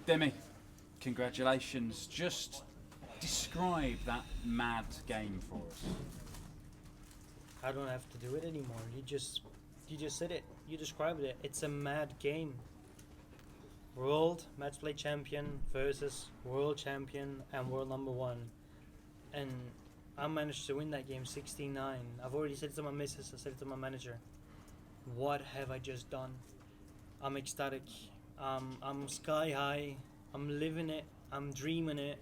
Demi, congratulations. Just describe that mad game for us. I don't have to do it anymore. You just said it. You described it. It's a mad game. World Matchplay champion versus world champion and world number one. And I managed to win that game 16-9. I've already said it to my missus, I said it to my manager. What have I just done? I'm ecstatic. I'm sky high. I'm living it. I'm dreaming it.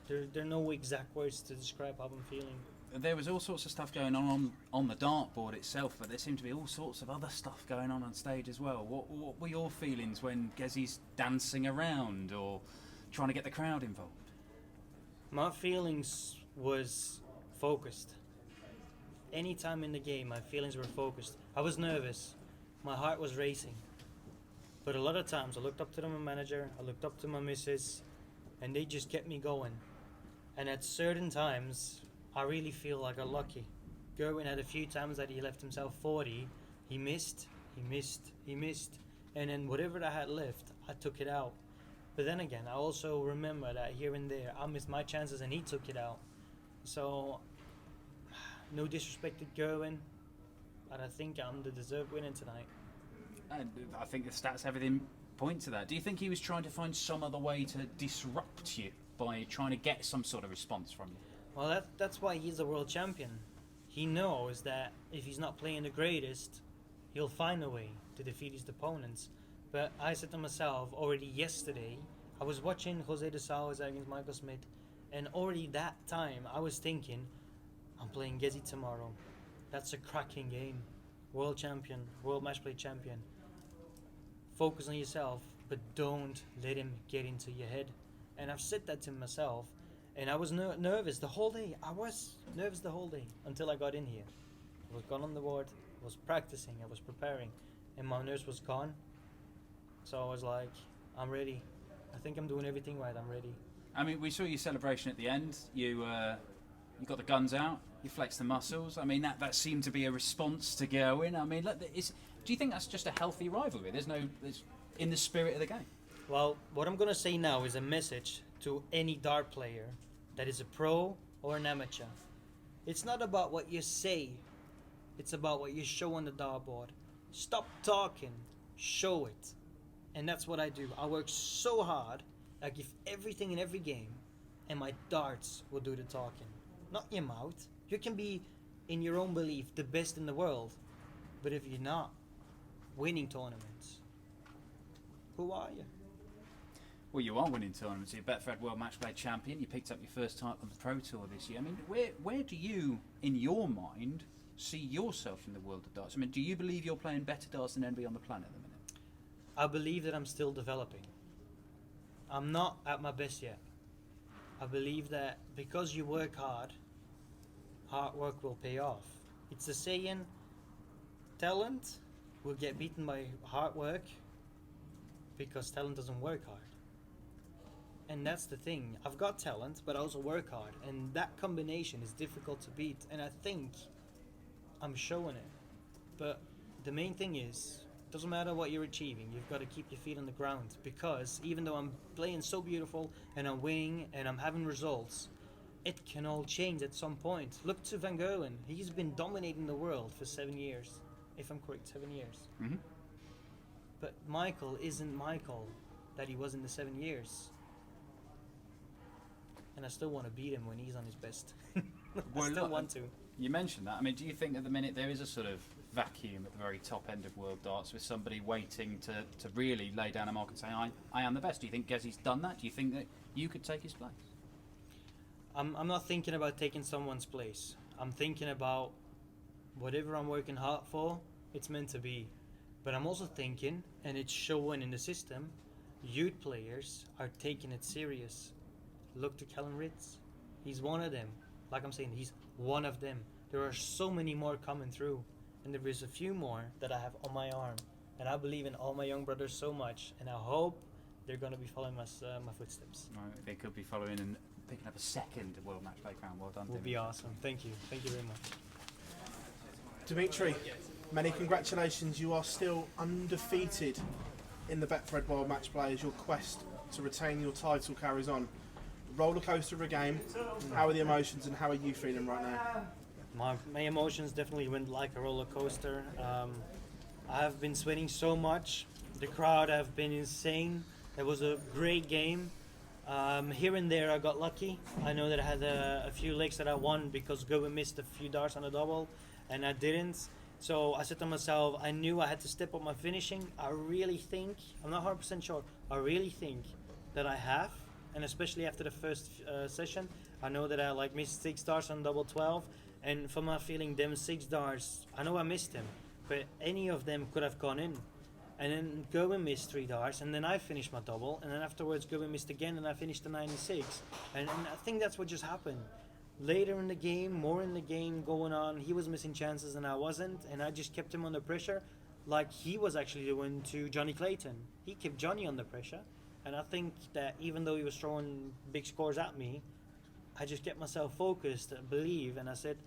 There are no exact words to describe how I'm feeling. There was all sorts of stuff going on the dartboard itself, but there seemed to be all sorts of other stuff going on stage as well. What were your feelings when Gezzy's dancing around or trying to get the crowd involved? My feelings was focused. Any time in the game, my feelings were focused. I was nervous. My heart was racing. But a lot of times, I looked up to my manager, I looked up to my missus, and they just kept me going. And at certain times, I really feel like I got lucky. Gerwyn had a few times that he left himself 40. He missed. And then whatever I had left, I took it out. But then again, I also remember that here and there, I missed my chances and he took it out. So, no disrespect to Gerwyn, but I think I'm the deserved winner tonight. And I think the stats, everything point to that. Do you think he was trying to find some other way to disrupt you by trying to get some sort of response from you? Well, that's why he's a world champion. He knows that if he's not playing the greatest, he'll find a way to defeat his opponents. But I said to myself already yesterday, I was watching Jose de Souza against Michael Smith, and already that time I was thinking, I'm playing Gezzy tomorrow. That's a cracking game. World champion, world matchplay champion. Focus on yourself, but don't let him get into your head. And I've said that to myself, and I was nervous the whole day. I was nervous the whole day until I got in here. I was gone on the board, I was practicing, I was preparing, and my nerves was gone. So I was like, I'm ready. I think I'm doing everything right, I'm ready. I mean, we saw your celebration at the end. You got the guns out, you flexed the muscles. I mean, that seemed to be a response to Gerwyn. I mean, look, do you think that's just a healthy rivalry? There's in the spirit of the game. Well, what I'm going to say now is a message to any dart player that is a pro or an amateur. It's not about what you say, it's about what you show on the dartboard. Stop talking, show it. And that's what I do. I work so hard, I give everything in every game, and my darts will do the talking. Not your mouth. You can be, in your own belief, the best in the world, but if you're not winning tournaments, who are you? Well, you are winning tournaments. You're Betfred World Matchplay champion. You picked up your first title on the Pro Tour this year. I mean, where do you, in your mind, see yourself in the world of darts? I mean, do you believe you're playing better darts than anybody on the planet at the minute? I believe that I'm still developing. I'm not at my best yet. I believe that because you work hard work will pay off. It's a saying, talent will get beaten by hard work because talent doesn't work hard. And that's the thing. I've got talent, but I also work hard. And that combination is difficult to beat. And I think I'm showing it. But the main thing is, it doesn't matter what you're achieving. You've got to keep your feet on the ground. Because even though I'm playing so beautiful and I'm winning and I'm having results, it can all change at some point. Look to Van Gerwen. He's been dominating the world for 7 years. If I'm correct, 7 years. Mm-hmm. But Michael isn't Michael that he was in the 7 years. And I still want to beat him when he's on his best. I still want to. You mentioned that. I mean, do you think at the minute there is a sort of vacuum at the very top end of world darts with somebody waiting to really lay down a mark and say, I am the best? Do you think Gezzy's done that? Do you think that you could take his place? I'm not thinking about taking someone's place. I'm thinking about whatever I'm working hard for, it's meant to be. But I'm also thinking, and it's showing in the system, youth players are taking it serious. Look to Callum Ritz. He's one of them. Like I'm saying, he's one of them. There are so many more coming through. And there is a few more that I have on my arm. And I believe in all my young brothers so much. And I hope they're going to be following my footsteps. Right, they could be following and picking up a second World Matchplay crown. Well done, Would be awesome. Thank you. Thank you very much. Dimitri, many congratulations. You are still undefeated in the Betfred World Matchplay as your quest to retain your title carries on. Roller coaster of a game. How are the emotions and how are you feeling right now? My emotions definitely went like a roller coaster. I have been sweating so much. The crowd have been insane. It was a great game. Here and there I got lucky. I know that I had a few legs that I won because Gerwyn missed a few darts on the double and I didn't. So I said to myself, I knew I had to step up my finishing. I really think, I'm not 100% sure, I really think that I have. And especially after the first session, I know that I missed 6 darts on double 12. And for my feeling, them 6 darts, I know I missed them, but any of them could have gone in. And then Gerwyn missed 3 darts, and then I finished my double, and then afterwards Gerwyn missed again, and I finished the 96. And I think that's what just happened. Later in the game, more in the game going on, he was missing chances and I wasn't, and I just kept him under pressure like he was actually doing to Johnny Clayton. He kept Johnny under pressure, and I think that even though he was throwing big scores at me, I just kept myself focused, believe, and I said,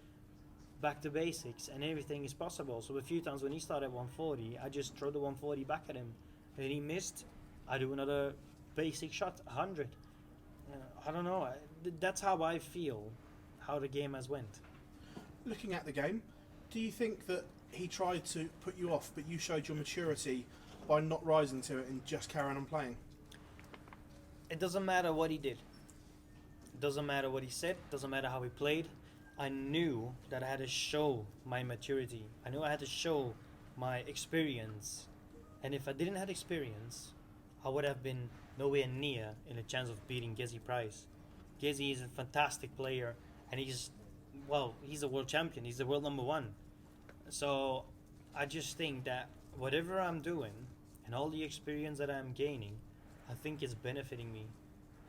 back to basics, and everything is possible. So a few times when he started 140, I just throw the 140 back at him, and he missed. I do another basic shot, 100. I don't know. That's how I feel, how the game has went. Looking at the game, do you think that he tried to put you off, but you showed your maturity by not rising to it and just carrying on playing? It doesn't matter what he did. It doesn't matter what he said. Doesn't matter how he played. I knew that I had to show my maturity. I knew I had to show my experience. And if I didn't have experience, I would have been nowhere near in a chance of beating Gerwyn Price. Gerwyn is a fantastic player, and he's a world champion. He's the world number 1. So I just think that whatever I'm doing and all the experience that I'm gaining, I think is benefiting me.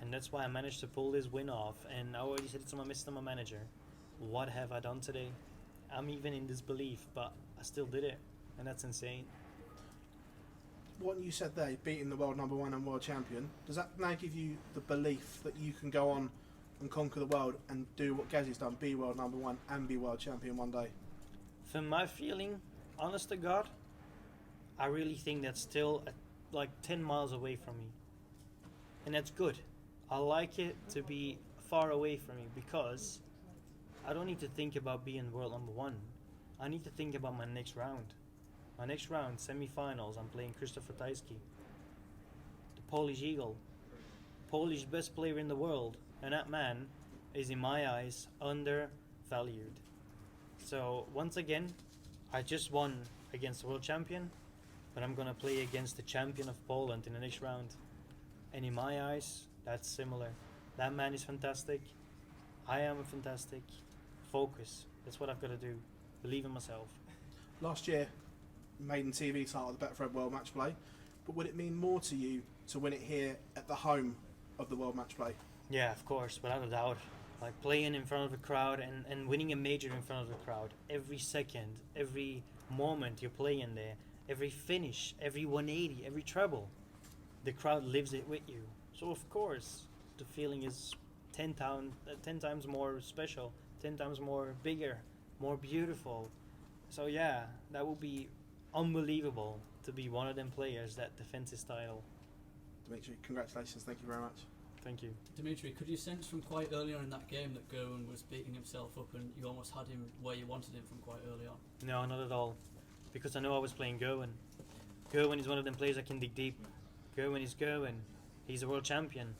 And that's why I managed to pull this win off. And I already said it to my manager. What have I done today? I'm even in disbelief, but I still did it, and that's insane. What you said there, beating the world number 1 and world champion, does that now give you the belief that you can go on and conquer the world and do what Gerwyn's done, be world number 1 and be world champion one day? From my feeling, honest to God, I really think that's still like 10 miles away from me. And that's good. I like it to be far away from me because I don't need to think about being world number 1. I need to think about my next round. My next round, semi-finals, I'm playing Krzysztof Ratajski, the Polish Eagle, Polish best player in the world, and that man is, in my eyes, undervalued. So once again, I just won against the world champion, but I'm gonna play against the champion of Poland in the next round. And in my eyes, that's similar. That man is fantastic. I am fantastic. Focus. That's what I've got to do. Believe in myself. Last year, maiden TV title of the Betfred World Matchplay, but would it mean more to you to win it here at the home of the World Matchplay? Yeah, of course, without a doubt. Like playing in front of a crowd and winning a major in front of the crowd. Every second, every moment you're playing there, every finish, every 180, every treble, the crowd lives it with you. So of course, the feeling is 10 times more special, 10 times more bigger, more beautiful. So yeah, that would be unbelievable to be one of them players that defends his title. Dimitri, congratulations, thank you very much. Thank you. Dimitri, could you sense from quite early on in that game that Gerwyn was beating himself up and you almost had him where you wanted him from quite early on? No, not at all. Because I know I was playing Gerwyn. Gerwyn is one of them players that can dig deep. Gerwyn is Gerwyn. He's a world champion.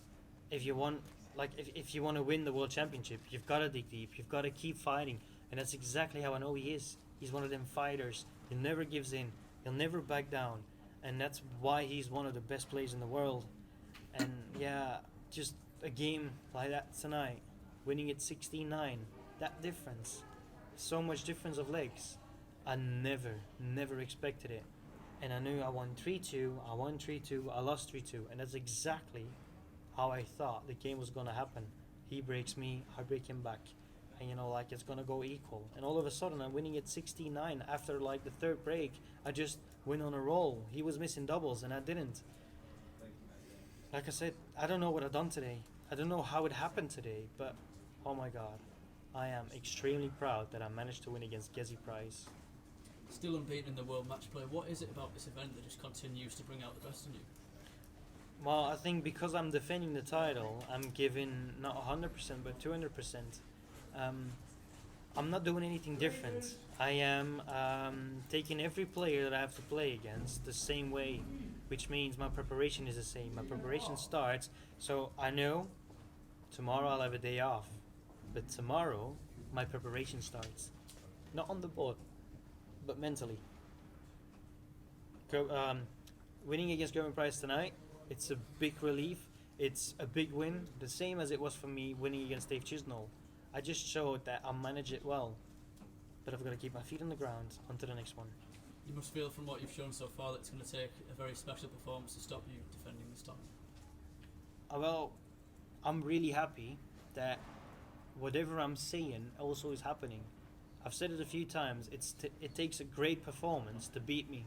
If you want to win the world championship, you've got to dig deep. You've got to keep fighting. And that's exactly how I know he is. He's one of them fighters. He never gives in. He'll never back down. And that's why he's one of the best players in the world. And yeah, just a game like that tonight, winning it 16-9, that difference, so much difference of legs. I never expected it. And I knew I won 3-2, I won 3-2, I lost 3-2. And that's exactly how I thought the game was going to happen. He breaks me, I break him back. And it's going to go equal. And all of a sudden I'm winning it 16-9. After the third break, I just went on a roll. He was missing doubles and I didn't. Like I said, I don't know what I've done today. I don't know how it happened today, but oh my God. I am extremely proud that I managed to win against Gerwyn Price. Still unbeaten in the World Matchplay. What is it about this event that just continues to bring out the best in you? Well, I think because I'm defending the title, I'm giving not 100% but 200%. I'm not doing anything different. I am taking every player that I have to play against the same way, which means my preparation is the same. My preparation starts, so I know tomorrow I'll have a day off, but tomorrow my preparation starts. Not on the board, but mentally. Winning against Gerwyn Price tonight, it's a big relief. It's a big win, the same as it was for me winning against Dave Chisnall. I just showed that I'll manage it well, but I've got to keep my feet on the ground onto the next one. You must feel from what you've shown so far that it's going to take a very special performance to stop you defending this title. Well, I'm really happy that whatever I'm saying also is happening. I've said it a few times, it takes a great performance to beat me.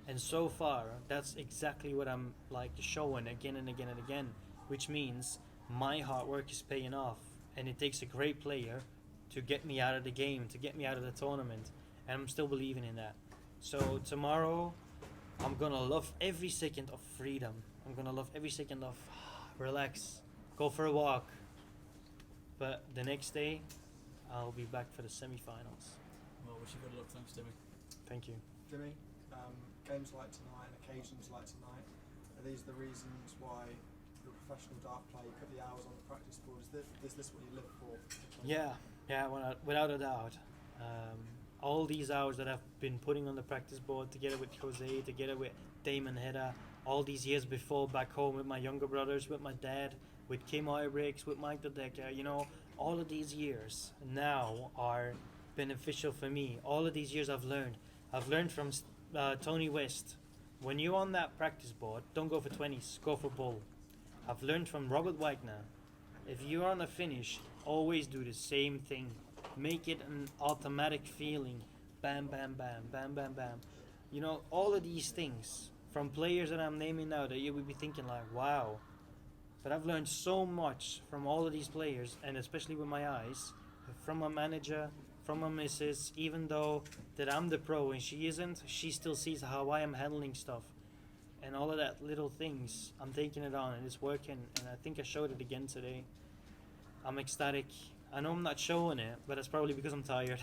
And so far, that's exactly what I'm like showing again and again and again, which means my hard work is paying off. And it takes a great player to get me out of the game, to get me out of the tournament. And I'm still believing in that. So tomorrow, I'm going to love every second of freedom. I'm going to love every second of relax, go for a walk. But the next day, I'll be back for the semi-finals. Well, wish you good luck. Thanks, Timmy. Thank you. Jimmy, games like tonight and occasions like tonight, are these the reasons why you're a professional dart player, you put the hours on the practice board? Is this what you live for? Yeah, without a doubt. All these hours that I've been putting on the practice board together with Jose, together with Damon Hedda, all these years before back home with my younger brothers, with my dad, with Kim Ibricks, with Mike Dedecker, all of these years now are beneficial for me. All of these years I've learned from Tony West. When you're on that practice board, don't go for 20s, go for bull. I've learned from Robert Wagner, if you're on a finish, always do the same thing. Make it an automatic feeling. Bam, bam, bam, bam, bam, bam. All of these things from players that I'm naming now that you would be thinking like, wow. But I've learned so much from all of these players, and especially with my eyes, from my manager, from my missus, even though that I'm the pro and she isn't, she still sees how I am handling stuff. And all of that little things, I'm taking it on and it's working, and I think I showed it again today. I'm ecstatic. I know I'm not showing it, but that's probably because I'm tired.